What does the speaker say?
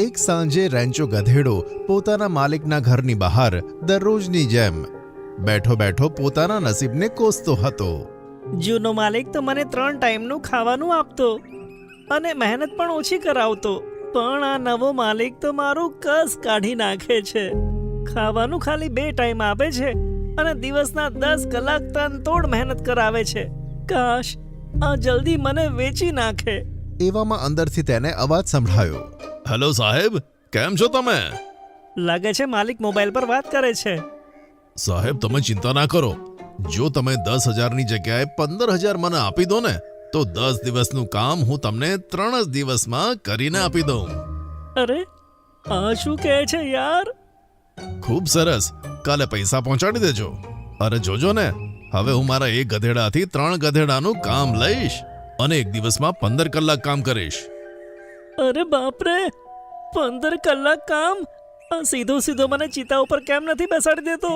એક સાંજે રેન્ચો ગધેડો પોતાના માલિકના ઘરની બહાર દરરોજની જેમ બેઠો બેઠો પોતાના નસીબને કોસતો હતો. જૂનો માલિક તો મને 3 ટાઈમનું ખાવાનું આપતો અને મહેનત પણ ઓછી કરાવતો, પણ આ નવો માલિક તો મારું કસ કાઢી નાખે છે. ખાવાનું ખાલી 2 ટાઈમ આપે છે અને દિવસના 10 કલાક તનતોડ મહેનત કરાવે છે. કાશ આ જલ્દી મને વેચી નાખે. એવામાં અંદરથી તેને અવાજ સંભળાયો. હેલો સાહેબ, કેમ છો તમે? લાગે છે માલિક મોબાઈલ પર વાત કરે છે. સાહેબ, તમે ચિંતા ના કરો. જો તમે 10,000ની જગ્યાએ 15,000 મને આપી દો ને, તો 10 દિવસનું કામ હું તમને 3 જ દિવસમાં કરીને આપી દઉં. અરે આ શું કહે છે યાર? ખૂબ સરસ, કાલે પૈસા પહોંચાડી દેજો. અરે જોજો ને, હવે હું મારા એક ગધેડાથી 3 ગધેડાનું કામ લઈશ અને એક દિવસમાં 15 કલાક કામ કરીશ. અરે બાપરે, 15 કલાક કામ! આ સીધો મને ચિતા ઉપર કેમ નથી બેસાડી દેતો?